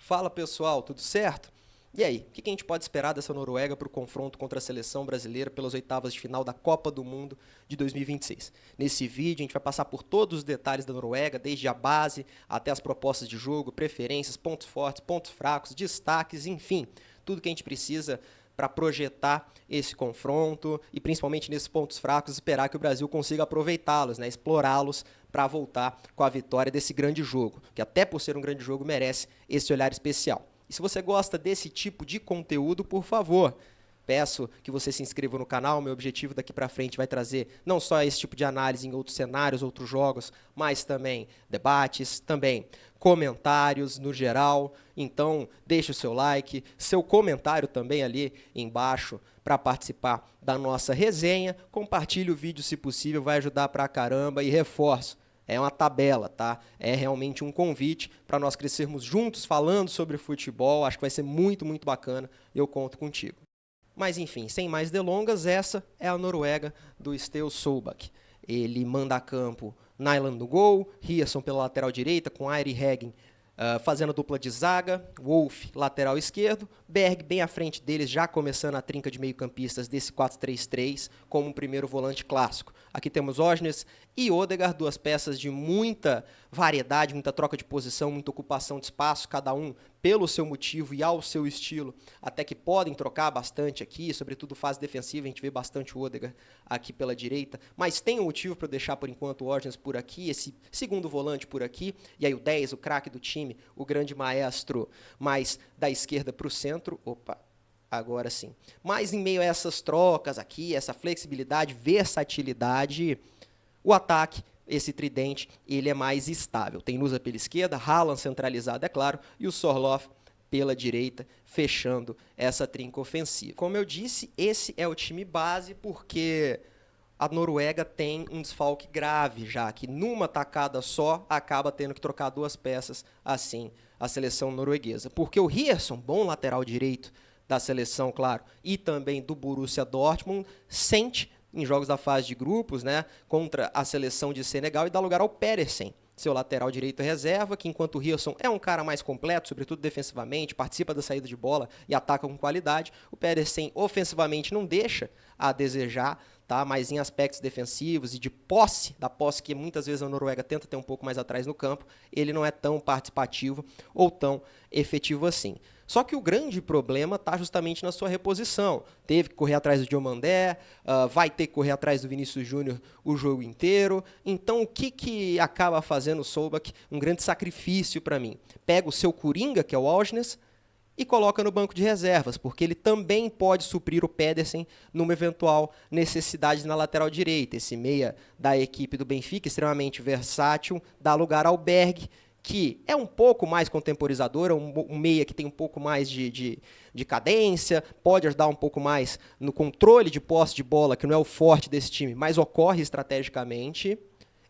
Fala pessoal, tudo certo? E aí, o que a gente pode esperar dessa Noruega para o confronto contra a seleção brasileira pelas oitavas de final da Copa do Mundo de 2026? Nesse vídeo a gente vai passar por todos os detalhes da Noruega, desde a base até as propostas de jogo, preferências, pontos fortes, pontos fracos, destaques, enfim, tudo que a gente precisa para projetar esse confronto e, principalmente nesses pontos fracos, esperar que o Brasil consiga aproveitá-los, né, explorá-los para voltar com a vitória desse grande jogo, que até por ser um grande jogo merece esse olhar especial. E se você gosta desse tipo de conteúdo, por favor, peço que você se inscreva no canal. Meu objetivo daqui para frente vai trazer não só esse tipo de análise em outros cenários, outros jogos, mas também debates, também comentários no geral. Então, deixe o seu like, seu comentário também ali embaixo para participar da nossa resenha. Compartilhe o vídeo se possível, vai ajudar pra caramba e reforço. É uma tabela, tá? É realmente um convite para nós crescermos juntos falando sobre futebol. Acho que vai ser muito, muito bacana. Eu conto contigo. Mas enfim, sem mais delongas, essa é a Noruega do Steaua Solbakk. Ele manda a campo Nyland no gol, Ryerson pela lateral direita, com Airi Heggen fazendo dupla de zaga, Wolf lateral esquerdo, Berg bem à frente deles, já começando a trinca de meio-campistas desse 4-3-3, como um primeiro volante clássico. Aqui temos Osnes e Odegaard, duas peças de muita variedade, muita troca de posição, muita ocupação de espaço, cada um pelo seu motivo e ao seu estilo, até que podem trocar bastante aqui, sobretudo fase defensiva, a gente vê bastante o Odegaard aqui pela direita, mas tem um motivo para eu deixar por enquanto o Osnes por aqui, esse segundo volante por aqui, e aí o 10, o craque do time, o grande maestro, mais da esquerda para o centro, agora sim. Mas em meio a essas trocas aqui, essa flexibilidade, versatilidade, o ataque, esse tridente, ele é mais estável. Tem Nusa pela esquerda, Haaland centralizado, é claro, e o Sorloth pela direita, fechando essa trinca ofensiva. Como eu disse, esse é o time base porque a Noruega tem um desfalque grave já, que numa tacada só acaba tendo que trocar duas peças, assim, a seleção norueguesa. Porque o Ryerson, bom lateral direito da seleção, claro, e também do Borussia Dortmund, sente em jogos da fase de grupos, né, contra a seleção de Senegal, e dá lugar ao Pedersen, seu lateral direito reserva, que enquanto o Ryerson é um cara mais completo, sobretudo defensivamente, participa da saída de bola e ataca com qualidade, o Pedersen ofensivamente não deixa a desejar, tá? Mas em aspectos defensivos e de posse, da posse que muitas vezes a Noruega tenta ter um pouco mais atrás no campo, ele não é tão participativo ou tão efetivo assim. Só que o grande problema está justamente na sua reposição. Teve que correr atrás do Diomandé, vai ter que correr atrás do Vinícius Júnior o jogo inteiro. Então, o que acaba fazendo o Solbakk? Um grande sacrifício para mim. Pega o seu Coringa, que é o Osnes, e coloca no banco de reservas, porque ele também pode suprir o Pedersen numa eventual necessidade na lateral direita. Esse meia da equipe do Benfica, extremamente versátil, dá lugar ao Berg, que é um pouco mais contemporizador, um meia que tem um pouco mais de cadência, pode ajudar um pouco mais no controle de posse de bola, que não é o forte desse time, mas ocorre estrategicamente,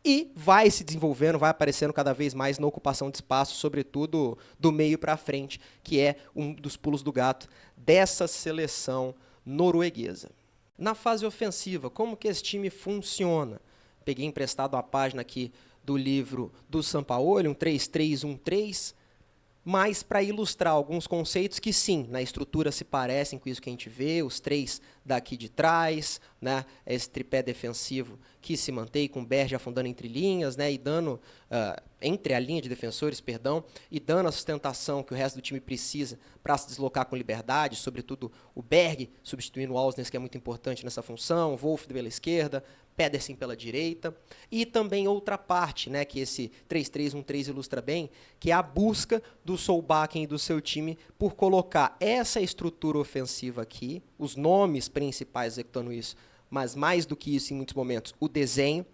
e vai se desenvolvendo, vai aparecendo cada vez mais na ocupação de espaço, sobretudo do meio para frente, que é um dos pulos do gato dessa seleção norueguesa. Na fase ofensiva, como que esse time funciona? Peguei emprestado uma página aqui do livro do Sampaoli, um 3-3-1-3, mas para ilustrar alguns conceitos que, sim, na estrutura se parecem com isso que a gente vê, os três daqui de trás, né, esse tripé defensivo que se mantém com o Berge afundando entre linhas, né, e dando, entre a linha de defensores, perdão, e dando a sustentação que o resto do time precisa para se deslocar com liberdade, sobretudo o Berg substituindo o Osnes, que é muito importante nessa função, Wolf pela esquerda, Pedersen pela direita, e também outra parte, né, que esse 3-3-1-3 ilustra bem, que é a busca do Solbakken e do seu time por colocar essa estrutura ofensiva aqui, os nomes principais executando isso, mas mais do que isso em muitos momentos, o desenho,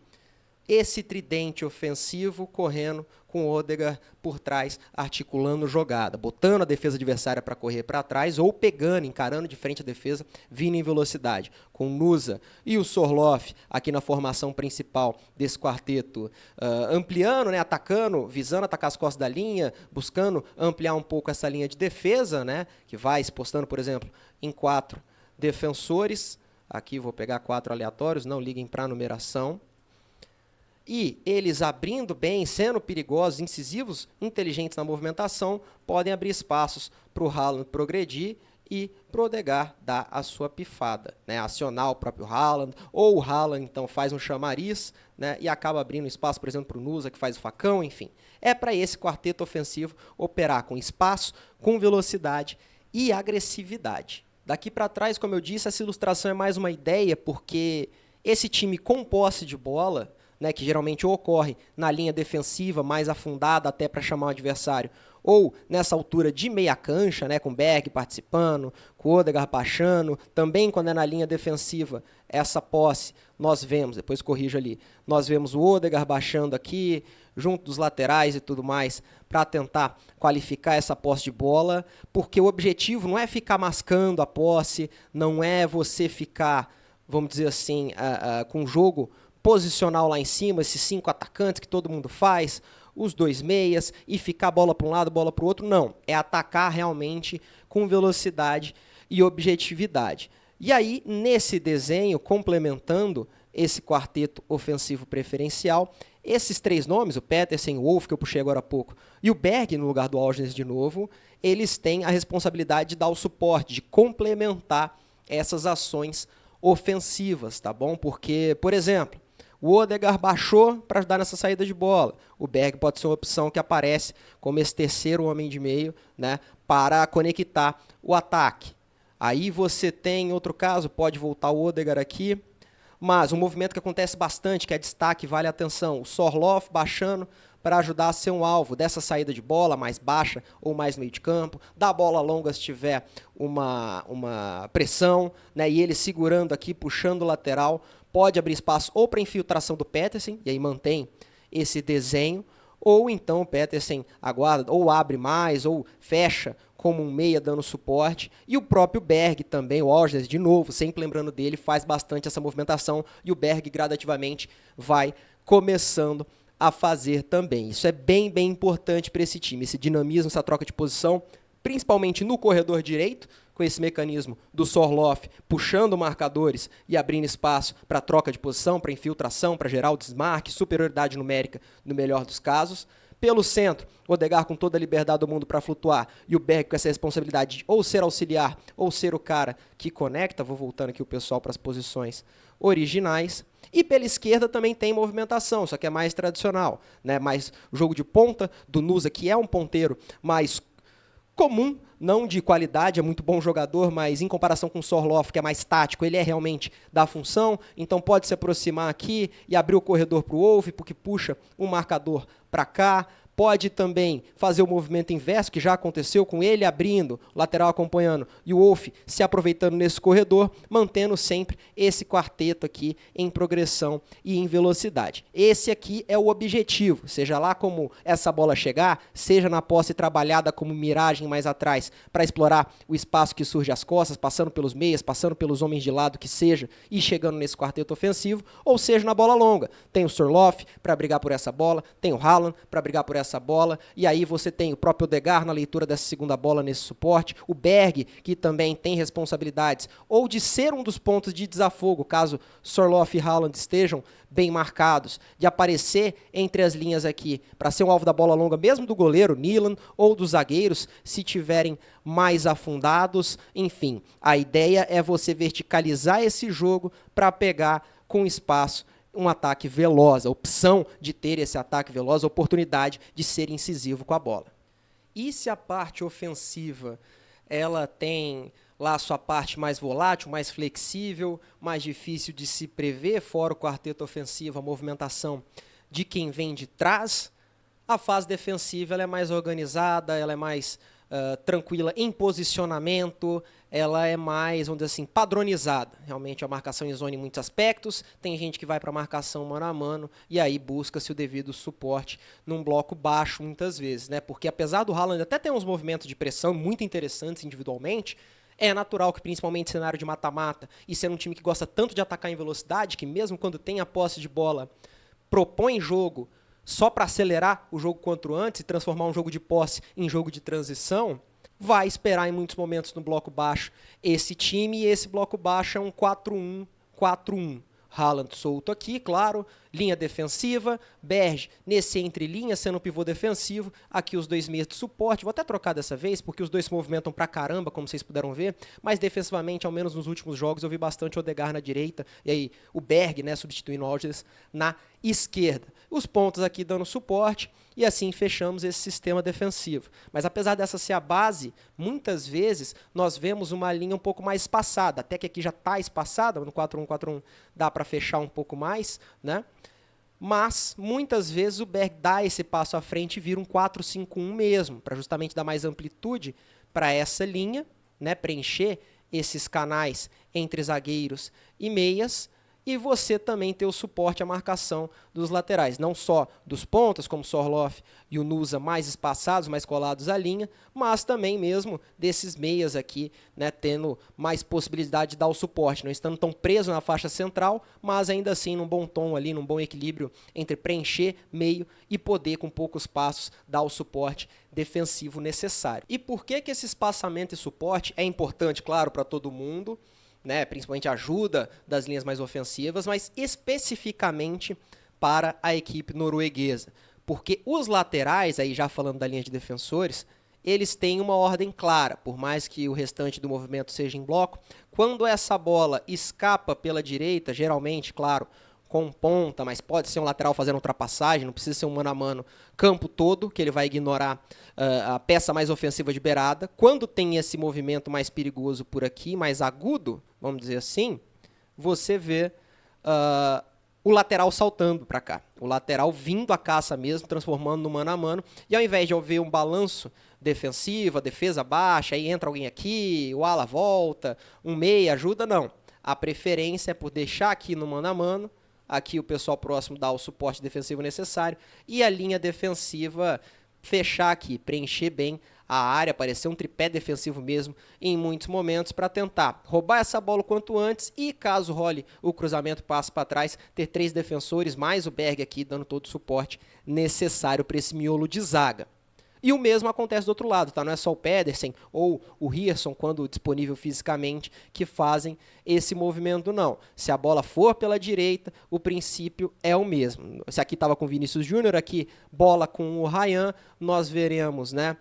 esse tridente ofensivo correndo com o Odegaard por trás, articulando jogada, botando a defesa adversária para correr para trás ou pegando, encarando de frente a defesa, vindo em velocidade. Com o Nusa e o Sorloth aqui na formação principal desse quarteto, ampliando, né, atacando, visando atacar as costas da linha, buscando ampliar um pouco essa linha de defesa, né, que vai se postando, por exemplo, em 4 defensores. Aqui vou pegar 4 aleatórios, não liguem para a numeração. E eles abrindo bem, sendo perigosos, incisivos, inteligentes na movimentação, podem abrir espaços para o Haaland progredir e pro Odegaard dar a sua pifada, né? Acionar o próprio Haaland, ou o Haaland então faz um chamariz, né? E acaba abrindo espaço, por exemplo, para o Nusa, que faz o facão, enfim. É para esse quarteto ofensivo operar com espaço, com velocidade e agressividade. Daqui para trás, como eu disse, essa ilustração é mais uma ideia, porque esse time com posse de bola, né, que geralmente ocorre na linha defensiva, mais afundada até para chamar o adversário, ou nessa altura de meia cancha, né, com o Berg participando, com o Odegaard baixando, também quando é na linha defensiva, essa posse, nós vemos, depois corrijo ali, nós vemos o Odegaard baixando aqui, junto dos laterais e tudo mais, para tentar qualificar essa posse de bola, porque o objetivo não é ficar mascando a posse, não é você ficar, vamos dizer assim, com o jogo posicional lá em cima, esses 5 atacantes que todo mundo faz, os 2 meias, e ficar bola para um lado, bola para o outro. Não, é atacar realmente com velocidade e objetividade. E aí, nesse desenho, complementando esse quarteto ofensivo preferencial, esses 3 nomes, o Petersen, o Wolf, que eu puxei agora há pouco, e o Berg, no lugar do Algenes de novo, eles têm a responsabilidade de dar o suporte, de complementar essas ações ofensivas, tá bom? Porque, por exemplo, o Odegaard baixou para ajudar nessa saída de bola. O Berg pode ser uma opção que aparece como esse terceiro homem de meio, né, para conectar o ataque. Aí você tem, em outro caso, pode voltar o Odegaard aqui, mas um movimento que acontece bastante, que é destaque, vale a atenção, o Sorloth baixando para ajudar a ser um alvo dessa saída de bola mais baixa ou mais meio de campo, da bola longa se tiver uma pressão, né, e ele segurando aqui, puxando o lateral, pode abrir espaço ou para infiltração do Petersen, e aí mantém esse desenho, ou então o Petersen aguarda, ou abre mais, ou fecha como um meia dando suporte, e o próprio Berg também, o Algenes, de novo, sempre lembrando dele, faz bastante essa movimentação, e o Berg gradativamente vai começando a fazer também. Isso é bem, bem importante para esse time, esse dinamismo, essa troca de posição, principalmente no corredor direito, com esse mecanismo do Sorloth puxando marcadores e abrindo espaço para troca de posição, para infiltração, para gerar o desmarque, superioridade numérica no melhor dos casos. Pelo centro, o Odegaard com toda a liberdade do mundo para flutuar e o Berg com essa responsabilidade de ou ser auxiliar ou ser o cara que conecta. Vou voltando aqui o pessoal para as posições originais. E pela esquerda também tem movimentação, só que é mais tradicional, né? Mais jogo de ponta do Nusa, que é um ponteiro mais comum, não de qualidade, é muito bom jogador, mas em comparação com o Sorloth, que é mais tático, ele é realmente da função, então pode se aproximar aqui e abrir o corredor para o Wolf, porque puxa um marcador para cá, pode também fazer o movimento inverso, que já aconteceu com ele abrindo, lateral acompanhando, e o Wolf se aproveitando nesse corredor, mantendo sempre esse quarteto aqui em progressão e em velocidade. Esse aqui é o objetivo, seja lá como essa bola chegar, seja na posse trabalhada como miragem mais atrás, para explorar o espaço que surge às costas, passando pelos meias, passando pelos homens de lado que seja, e chegando nesse quarteto ofensivo, ou seja na bola longa. Tem o Sorloth para brigar por essa bola, tem o Haaland para brigar por essa bola, e aí você tem o próprio Odegaard na leitura dessa segunda bola nesse suporte, o Berg, que também tem responsabilidades, ou de ser um dos pontos de desafogo, caso Sorloth e Haaland estejam bem marcados, de aparecer entre as linhas aqui, para ser um alvo da bola longa, mesmo do goleiro, Nyland, ou dos zagueiros, se tiverem mais afundados, enfim, a ideia é você verticalizar esse jogo para pegar com espaço um ataque veloz, a opção de ter esse ataque veloz, a oportunidade de ser incisivo com a bola. E se a parte ofensiva ela tem lá a sua parte mais volátil, mais flexível, mais difícil de se prever, fora o quarteto ofensivo, a movimentação de quem vem de trás, a fase defensiva ela é mais organizada, ela é mais tranquila em posicionamento, ela é mais, vamos dizer assim, padronizada. Realmente a marcação em zona em muitos aspectos, tem gente que vai para a marcação mano a mano e aí busca-se o devido suporte num bloco baixo muitas vezes, né? Porque apesar do Haaland até ter uns movimentos de pressão muito interessantes individualmente, é natural que, principalmente em cenário de mata-mata, e sendo um time que gosta tanto de atacar em velocidade, que mesmo quando tem a posse de bola, propõe jogo só para acelerar o jogo quanto antes e transformar um jogo de posse em jogo de transição, vai esperar em muitos momentos no bloco baixo esse time, e esse bloco baixo é um 4-1-4-1. Haaland solto aqui, claro, linha defensiva, Berge nesse entrelinha, sendo um pivô defensivo, aqui os dois meias de suporte, vou até trocar dessa vez, porque os dois se movimentam pra caramba, como vocês puderam ver, mas defensivamente, ao menos nos últimos jogos, eu vi bastante Odegaard na direita, e aí o Berg, né, substituindo o Aldridge na esquerda. Os pontos aqui dando suporte, e assim fechamos esse sistema defensivo. Mas apesar dessa ser a base, muitas vezes nós vemos uma linha um pouco mais espaçada, até que aqui já está espaçada, no 4-1-4-1 dá para fechar um pouco mais, né? Mas muitas vezes o Berg dá esse passo à frente e vira um 4-5-1 mesmo, para justamente dar mais amplitude para essa linha, né? Preencher esses canais entre zagueiros e meias, e você também ter o suporte à marcação dos laterais, não só dos pontas, como o Sorloth e o Nusa, mais espaçados, mais colados à linha, mas também mesmo desses meias aqui, né, tendo mais possibilidade de dar o suporte, não estando tão preso na faixa central, mas ainda assim num bom tom ali, num bom equilíbrio entre preencher meio e poder, com poucos passos, dar o suporte defensivo necessário. E por que esse espaçamento e suporte é importante, claro, para todo mundo, né, principalmente a ajuda das linhas mais ofensivas, mas especificamente para a equipe norueguesa. Porque os laterais, aí já falando da linha de defensores, eles têm uma ordem clara, por mais que o restante do movimento seja em bloco. Quando essa bola escapa pela direita, geralmente, claro, com ponta, mas pode ser um lateral fazendo ultrapassagem, não precisa ser um mano a mano, campo todo, que ele vai ignorar a peça mais ofensiva de beirada. Quando tem esse movimento mais perigoso por aqui, mais agudo, vamos dizer assim, você vê o lateral saltando para cá. O lateral vindo à caça mesmo, transformando no mano a mano. E ao invés de eu ver um balanço defensivo, a defesa baixa, aí entra alguém aqui, o ala volta, um meia ajuda, não. A preferência é por deixar aqui no mano a mano, aqui o pessoal próximo dá o suporte defensivo necessário e a linha defensiva fechar aqui, preencher bem a área, parecer um tripé defensivo mesmo em muitos momentos para tentar roubar essa bola o quanto antes e, caso role o cruzamento passe para trás, ter 3 defensores, mais o Berg aqui dando todo o suporte necessário para esse miolo de zaga. E o mesmo acontece do outro lado, tá? Não é só o Pedersen ou o Ryerson, quando disponível fisicamente, que fazem esse movimento, não. Se a bola for pela direita, o princípio é o mesmo. Se aqui estava com o Vinícius Júnior, aqui bola com o Ryan, nós veremos, né,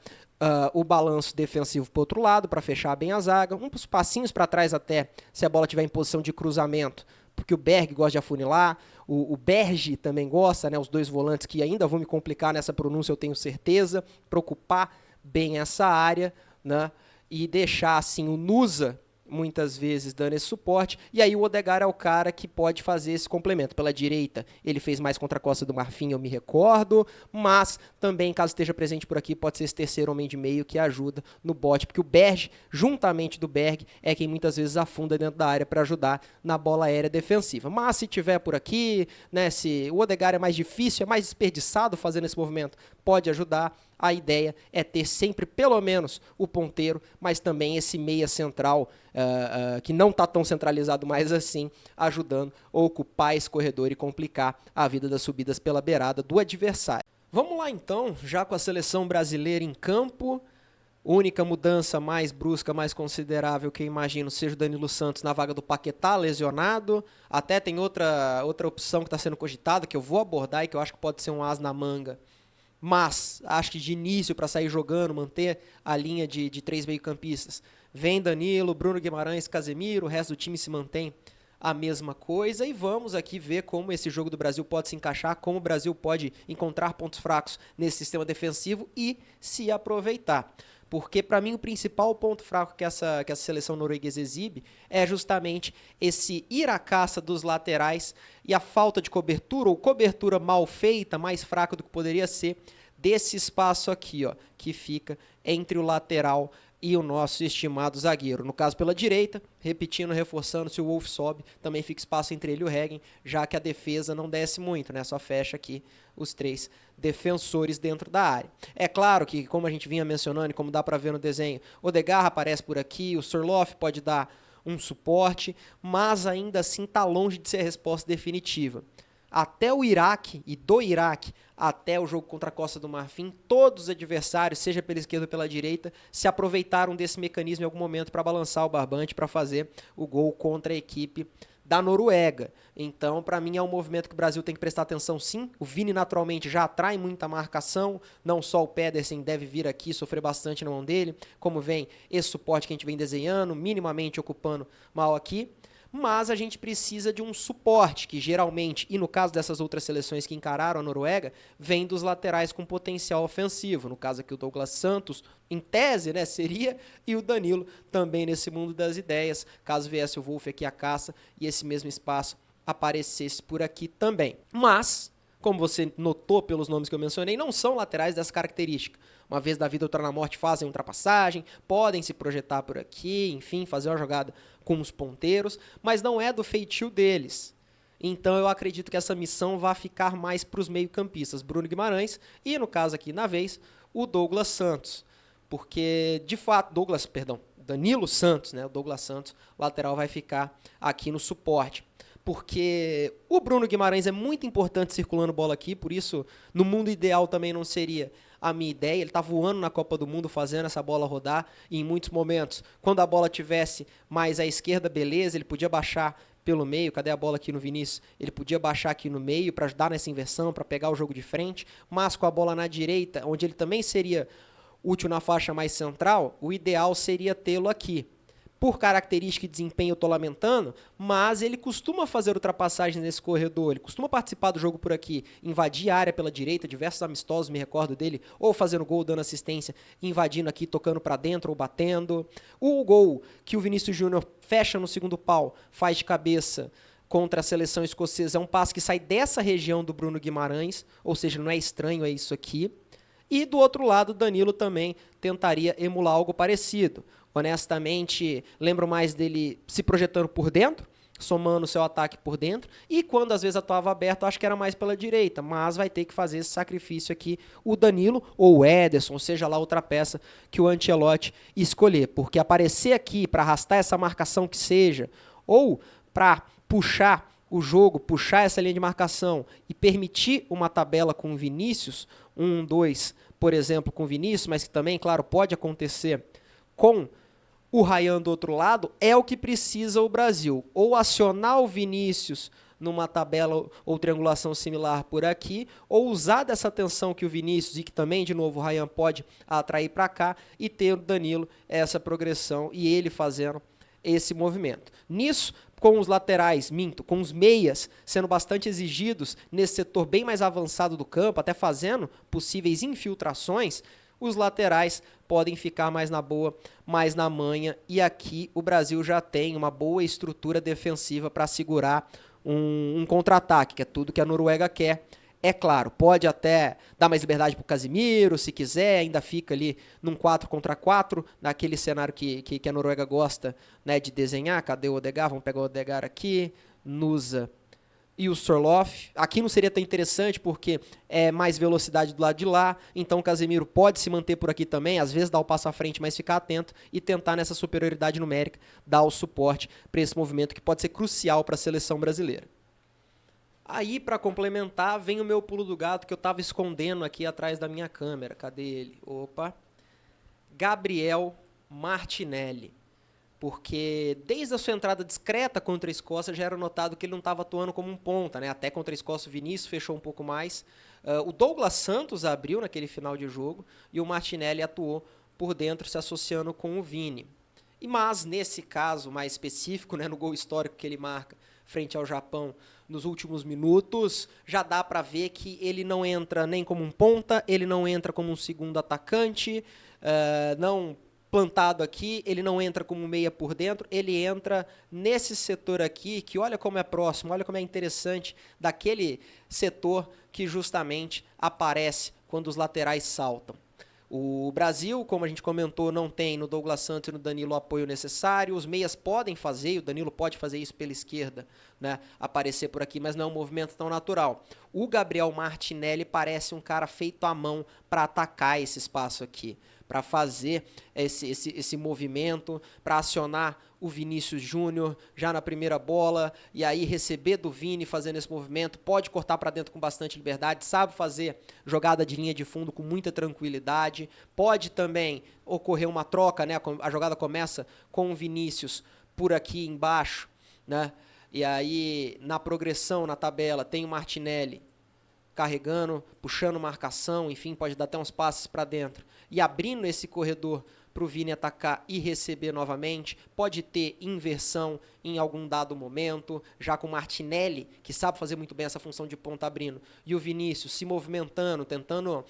o balanço defensivo para o outro lado, para fechar bem a zaga, uns passinhos para trás até, se a bola estiver em posição de cruzamento, porque o Berg gosta de afunilar, o Berge também gosta, né, os dois volantes que ainda vão me complicar nessa pronúncia, eu tenho certeza, preocupar bem essa área, né, e deixar assim o Nusa muitas vezes dando esse suporte, e aí o Odegaard é o cara que pode fazer esse complemento. Pela direita, ele fez mais contra a Costa do Marfim, eu me recordo, mas também, caso esteja presente por aqui, pode ser esse terceiro homem de meio que ajuda no bote, porque o Berge, juntamente do Berg, é quem muitas vezes afunda dentro da área para ajudar na bola aérea defensiva. Mas se tiver por aqui, né, se o Odegaard é mais difícil, é mais desperdiçado fazendo esse movimento, pode ajudar. A ideia é ter sempre pelo menos o ponteiro, mas também esse meia central, que não está tão centralizado mais assim, ajudando a ocupar esse corredor e complicar a vida das subidas pela beirada do adversário. Vamos lá então, já com a seleção brasileira em campo. Única mudança mais brusca, mais considerável que eu imagino seja o Danilo Santos na vaga do Paquetá, lesionado. Até tem outra opção que está sendo cogitada, que eu vou abordar e que eu acho que pode ser um as na manga. Mas acho que de início, para sair jogando, manter a linha de 3 meio-campistas, vem Danilo, Bruno Guimarães, Casemiro, o resto do time se mantém a mesma coisa. E vamos aqui ver como esse jogo do Brasil pode se encaixar, como o Brasil pode encontrar pontos fracos nesse sistema defensivo e se aproveitar. Porque, para mim, o principal ponto fraco que essa seleção norueguesa exibe é justamente esse ir à caça dos laterais e a falta de cobertura, ou cobertura mal feita, mais fraca do que poderia ser, desse espaço aqui, ó, que fica entre o lateral e o nosso estimado zagueiro. No caso, pela direita, repetindo, reforçando, se o Wolf sobe, também fica espaço entre ele e o Heggen, já que a defesa não desce muito, né? Só fecha aqui os 3 defensores dentro da área. É claro que, como a gente vinha mencionando e como dá para ver no desenho, o Odegaard aparece por aqui, o Sorloth pode dar um suporte, mas ainda assim está longe de ser a resposta definitiva. Até o Iraque, e do Iraque até o jogo contra a Costa do Marfim, todos os adversários, seja pela esquerda ou pela direita, se aproveitaram desse mecanismo em algum momento para balançar o barbante, para fazer o gol contra a equipe da Noruega. Então, para mim, é um movimento que o Brasil tem que prestar atenção, sim. O Vini, naturalmente, já atrai muita marcação. Não só o Pedersen deve vir aqui sofrer bastante na mão dele, como vem esse suporte que a gente vem desenhando, minimamente ocupando mal aqui. Mas a gente precisa de um suporte que geralmente, e no caso dessas outras seleções que encararam a Noruega, vem dos laterais com potencial ofensivo. No caso aqui o Douglas Santos, em tese, né, seria, e o Danilo também nesse mundo das ideias, caso viesse o Wolf aqui à caça e esse mesmo espaço aparecesse por aqui também. Mas, como você notou pelos nomes que eu mencionei, não são laterais dessa característica. Uma vez da vida, outra na morte, fazem ultrapassagem, podem se projetar por aqui, enfim, fazer uma jogada com os ponteiros, mas não é do feitio deles. Então eu acredito que essa missão vai ficar mais para os meio-campistas, Bruno Guimarães e, no caso aqui, na vez, o Douglas Santos. Porque, de fato, Danilo Santos, né? O Douglas Santos, lateral, vai ficar aqui no suporte. Porque o Bruno Guimarães é muito importante circulando bola aqui, por isso, no mundo ideal também não seria a minha ideia. Ele está voando na Copa do Mundo, fazendo essa bola rodar, e em muitos momentos, quando a bola tivesse mais à esquerda, beleza, ele podia baixar pelo meio. Cadê a bola aqui no Vinícius? Ele podia baixar aqui no meio para ajudar nessa inversão, para pegar o jogo de frente, mas com a bola na direita, onde ele também seria útil na faixa mais central, o ideal seria tê-lo aqui. Por característica e desempenho eu estou lamentando, mas ele costuma fazer ultrapassagens nesse corredor, ele costuma participar do jogo por aqui, invadir a área pela direita, diversos amistosos me recordo dele, ou fazendo gol, dando assistência, invadindo aqui, tocando para dentro ou batendo. O gol que o Vinícius Júnior fecha no segundo pau, faz de cabeça contra a seleção escocesa, é um passe que sai dessa região do Bruno Guimarães, ou seja, não é estranho, é isso aqui. E do outro lado, Danilo também tentaria emular algo parecido. Honestamente, lembro mais dele se projetando por dentro, somando o seu ataque por dentro, e quando às vezes atuava aberto, acho que era mais pela direita, mas vai ter que fazer esse sacrifício aqui o Danilo ou o Ederson, seja lá outra peça que o Ancelotti escolher, porque aparecer aqui para arrastar essa marcação que seja, ou para puxar o jogo, puxar essa linha de marcação e permitir uma tabela com o Vinícius, 1-2, por exemplo, com o Vinícius, mas que também, claro, pode acontecer com o Ryan do outro lado, é o que precisa o Brasil. Ou acionar o Vinícius numa tabela ou triangulação similar por aqui, ou usar dessa tensão que o Vinícius e que também, de novo, o Ryan pode atrair para cá e ter o Danilo essa progressão e ele fazendo esse movimento. Nisso, com os laterais, com os meias sendo bastante exigidos nesse setor bem mais avançado do campo, até fazendo possíveis infiltrações, os laterais podem ficar mais na boa, mais na manha, e aqui o Brasil já tem uma boa estrutura defensiva para segurar um contra-ataque, que é tudo que a Noruega quer. É claro, pode até dar mais liberdade para o Casemiro, se quiser, ainda fica ali num 4 contra 4, naquele cenário que a Noruega gosta, né, de desenhar. Cadê o Odegaard? Vamos pegar o Odegaard aqui, Nusa e o Sorloth. Aqui não seria tão interessante porque é mais velocidade do lado de lá, então o Casemiro pode se manter por aqui também, às vezes dar o passo à frente, mas ficar atento e tentar nessa superioridade numérica dar o suporte para esse movimento que pode ser crucial para a seleção brasileira. Aí, para complementar, vem o meu pulo do gato que eu estava escondendo aqui atrás da minha câmera. Cadê ele? Opa! Gabriel Martinelli. Porque desde a sua entrada discreta contra a Escócia já era notado que ele não estava atuando como um ponta, né? Até contra a Escócia o Vinícius fechou um pouco mais. O Douglas Santos abriu naquele final de jogo e o Martinelli atuou por dentro se associando com o Vini. Mas nesse caso mais específico, né, no gol histórico que ele marca frente ao Japão nos últimos minutos, já dá para ver que ele não entra nem como um ponta, ele não entra como um segundo atacante, não plantado aqui, ele não entra como meia por dentro, ele entra nesse setor aqui, que olha como é próximo, olha como é interessante, daquele setor que justamente aparece quando os laterais saltam. O Brasil, como a gente comentou, não tem no Douglas Santos e no Danilo o apoio necessário. Os meias podem fazer, o Danilo pode fazer isso pela esquerda, né, aparecer por aqui, mas não é um movimento tão natural. O Gabriel Martinelli parece um cara feito à mão para atacar esse espaço aqui, para fazer esse movimento, para acionar o Vinícius Júnior já na primeira bola, e aí receber do Vini fazendo esse movimento, pode cortar para dentro com bastante liberdade, sabe fazer jogada de linha de fundo com muita tranquilidade, pode também ocorrer uma troca, né? A jogada começa com o Vinícius por aqui embaixo, né? E aí, na progressão, na tabela, tem o Martinelli carregando, puxando marcação, enfim, pode dar até uns passes para dentro. E abrindo esse corredor para o Vini atacar e receber novamente. Pode ter inversão em algum dado momento, já com o Martinelli, que sabe fazer muito bem essa função de ponta abrindo, e o Vinícius se movimentando, tentando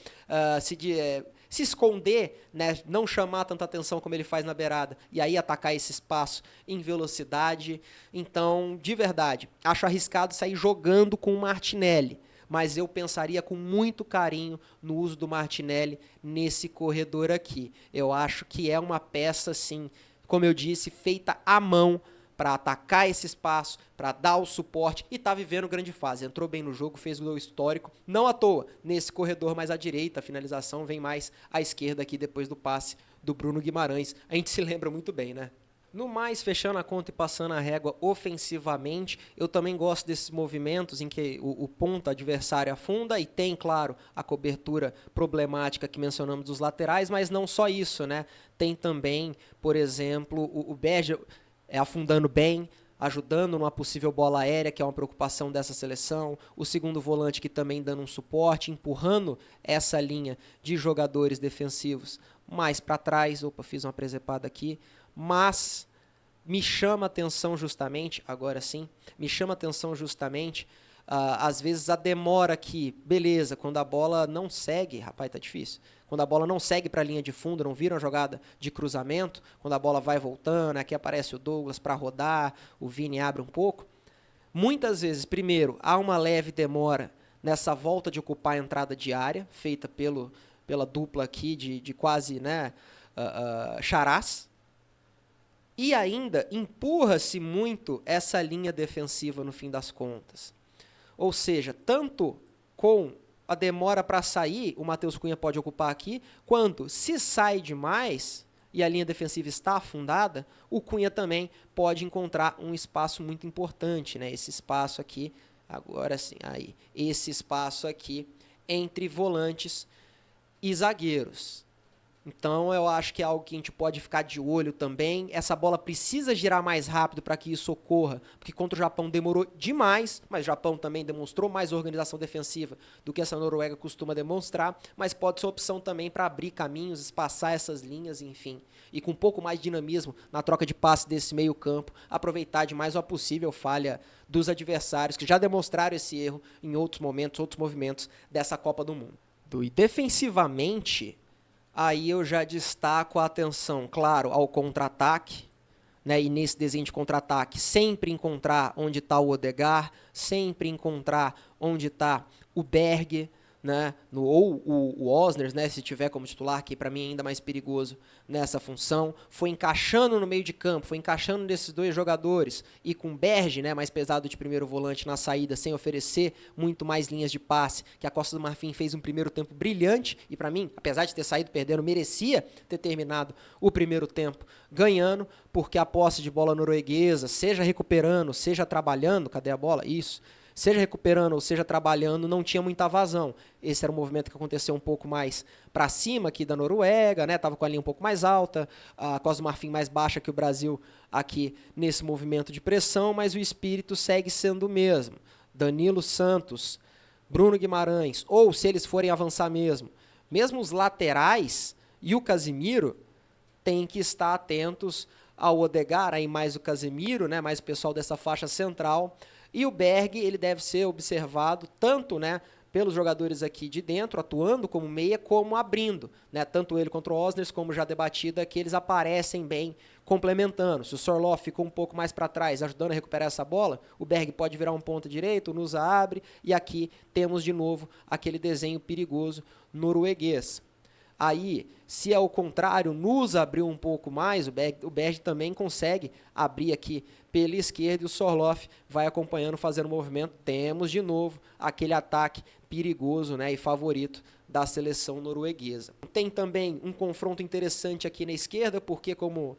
se esconder, né, não chamar tanta atenção como ele faz na beirada, e aí atacar esse espaço em velocidade. Então, de verdade, acho arriscado sair jogando com o Martinelli, mas eu pensaria com muito carinho no uso do Martinelli nesse corredor aqui. Eu acho que é uma peça, sim, como eu disse, feita à mão para atacar esse espaço, para dar o suporte, e está vivendo grande fase. Entrou bem no jogo, fez gol histórico, não à toa, nesse corredor mais à direita, a finalização vem mais à esquerda aqui depois do passe do Bruno Guimarães. A gente se lembra muito bem, né? No mais, fechando a conta e passando a régua ofensivamente, eu também gosto desses movimentos em que o ponta adversário afunda e tem, claro, a cobertura problemática que mencionamos dos laterais, mas não só isso, né? Tem também, por exemplo, o Berge afundando bem, ajudando numa possível bola aérea, que é uma preocupação dessa seleção. O segundo volante que também dando um suporte, empurrando essa linha de jogadores defensivos mais para trás. Opa, fiz uma presepada aqui. Mas me chama a atenção justamente, agora sim, me chama a atenção justamente, às vezes a demora aqui, beleza, quando a bola não segue, rapaz, tá difícil, quando a bola não segue para a linha de fundo, não vira uma jogada de cruzamento, quando a bola vai voltando, aqui aparece o Douglas para rodar, o Vini abre um pouco, muitas vezes, primeiro, há uma leve demora nessa volta de ocupar a entrada de área, feita pela dupla aqui de quase, né, charás. E ainda empurra-se muito essa linha defensiva no fim das contas. Ou seja, tanto com a demora para sair, o Matheus Cunha pode ocupar aqui, quanto se sai demais e a linha defensiva está afundada, o Cunha também pode encontrar um espaço muito importante, né? Esse espaço aqui, agora sim, aí, esse espaço aqui entre volantes e zagueiros. Então, eu acho que é algo que a gente pode ficar de olho também. Essa bola precisa girar mais rápido para que isso ocorra, porque contra o Japão demorou demais, mas o Japão também demonstrou mais organização defensiva do que essa Noruega costuma demonstrar, mas pode ser opção também para abrir caminhos, espaçar essas linhas, enfim. E com um pouco mais de dinamismo na troca de passe desse meio campo, aproveitar de mais a possível falha dos adversários, que já demonstraram esse erro em outros momentos, outros movimentos dessa Copa do Mundo. E defensivamente, aí eu já destaco a atenção, claro, ao contra-ataque, né? E nesse desenho de contra-ataque, sempre encontrar onde está o Odegaard, sempre encontrar onde está o Berg, né? Ou o Osner, né? Se tiver como titular, que para mim é ainda mais perigoso nessa função. Foi encaixando no meio de campo, foi encaixando nesses dois jogadores, e com o Berg, né? Mais pesado de primeiro volante na saída, sem oferecer muito mais linhas de passe, que a Costa do Marfim fez um primeiro tempo brilhante, e para mim, apesar de ter saído perdendo, merecia ter terminado o primeiro tempo ganhando, porque a posse de bola norueguesa, seja recuperando, seja trabalhando, cadê a bola? Isso. Seja recuperando ou seja trabalhando, não tinha muita vazão. Esse era um movimento que aconteceu um pouco mais para cima aqui da Noruega, né? Tava com a linha um pouco mais alta, a Costa do Marfim mais baixa que o Brasil aqui nesse movimento de pressão, mas o espírito segue sendo o mesmo. Danilo Santos, Bruno Guimarães, ou se eles forem avançar mesmo os laterais e o Casemiro têm que estar atentos ao Odegaard, aí mais o Casemiro, né? Mais o pessoal dessa faixa central. E o Berg, ele deve ser observado tanto, né, pelos jogadores aqui de dentro, atuando como meia, como abrindo, né, tanto ele contra o Osners, como já debatida, que eles aparecem bem complementando. Se o Sorloth ficou um pouco mais para trás, ajudando a recuperar essa bola, o Berg pode virar um ponta direito, o Nusa abre, e aqui temos de novo aquele desenho perigoso norueguês. Aí, se é o contrário, nos abriu um pouco mais, o Berg também consegue abrir aqui pela esquerda e o Sorloth vai acompanhando, fazendo movimento. Temos de novo aquele ataque perigoso, né, e favorito da seleção norueguesa. Tem também um confronto interessante aqui na esquerda, porque como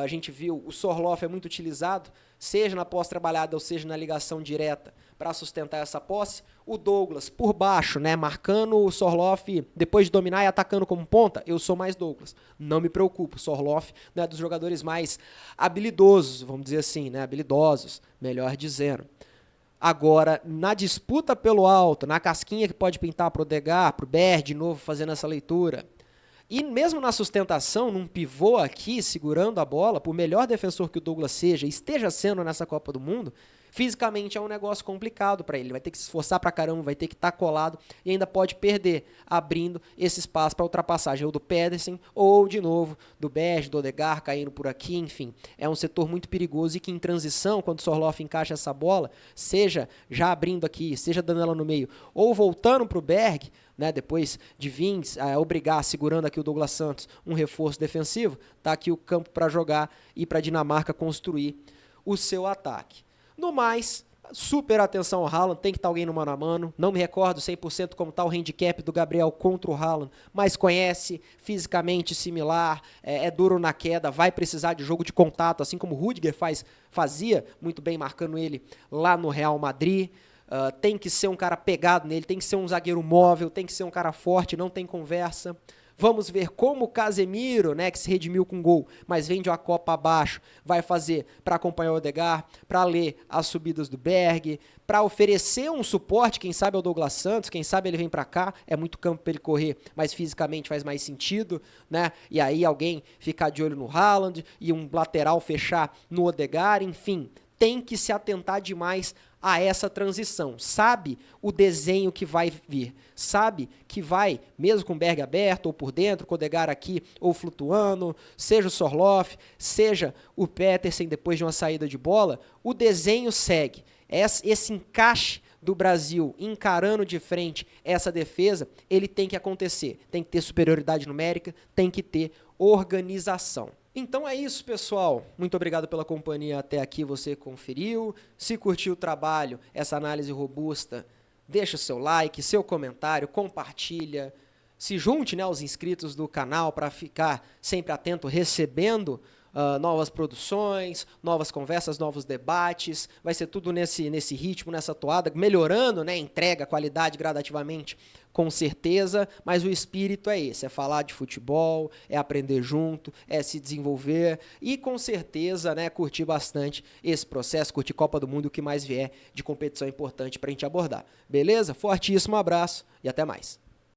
a gente viu, o Sorloth é muito utilizado, seja na posse trabalhada ou seja na ligação direta, para sustentar essa posse. O Douglas, por baixo, né, marcando o Sorloth, depois de dominar e atacando como ponta, eu sou mais Douglas. Não me preocupo, o Sorloth não é dos jogadores mais habilidosos, vamos dizer assim, né, habilidosos, melhor dizendo. Agora, na disputa pelo alto, na casquinha que pode pintar pro Odegaard, pro Berg, de novo fazendo essa leitura, e mesmo na sustentação, num pivô aqui, segurando a bola, por melhor defensor que o Douglas seja, esteja sendo nessa Copa do Mundo, fisicamente é um negócio complicado para ele. Vai ter que se esforçar pra caramba, vai ter que estar colado e ainda pode perder, abrindo esse espaço para ultrapassagem ou do Pedersen ou, de novo, do Berg, do Odegaard caindo por aqui, enfim. É um setor muito perigoso e que em transição, quando o Sorloth encaixa essa bola, seja já abrindo aqui, seja dando ela no meio, ou voltando pro Berg, né, depois de vir obrigar, segurando aqui o Douglas Santos, um reforço defensivo, tá aqui o campo para jogar e para a Dinamarca construir o seu ataque. No mais, super atenção ao Haaland, tem que estar alguém no mano a mano, não me recordo 100% como está o handicap do Gabriel contra o Haaland, mas conhece, fisicamente similar, é duro na queda, vai precisar de jogo de contato, assim como o Rudiger fazia, muito bem marcando ele lá no Real Madrid. Tem que ser um cara pegado nele, tem que ser um zagueiro móvel, tem que ser um cara forte, não tem conversa. Vamos ver como o Casemiro, né, que se redimiu com gol, mas vem de uma Copa abaixo, vai fazer para acompanhar o Odegaard, para ler as subidas do Berg, para oferecer um suporte, quem sabe ao Douglas Santos, quem sabe ele vem para cá, é muito campo para ele correr, mas fisicamente faz mais sentido, né? E aí alguém ficar de olho no Haaland e um lateral fechar no Odegaard, enfim, tem que se atentar demais a essa transição, sabe o desenho que vai vir, sabe que vai, mesmo com o Berg aberto ou por dentro, com o Odegaard aqui ou flutuando, seja o Sorloth, seja o Pedersen depois de uma saída de bola, o desenho segue. Esse encaixe do Brasil encarando de frente essa defesa, ele tem que acontecer, tem que ter superioridade numérica, tem que ter organização. Então é isso, pessoal. Muito obrigado pela companhia até aqui, você conferiu. Se curtiu o trabalho, essa análise robusta, deixa o seu like, seu comentário, compartilha. Se junte, né, aos inscritos do canal para ficar sempre atento, recebendo novas produções, novas conversas, novos debates. Vai ser tudo nesse ritmo, nessa toada, melhorando, né, entrega, qualidade gradativamente, com certeza, mas o espírito é esse, é falar de futebol, é aprender junto, é se desenvolver e, com certeza, né, curtir bastante esse processo, curtir Copa do Mundo e o que mais vier de competição importante para a gente abordar. Beleza? Fortíssimo abraço e até mais.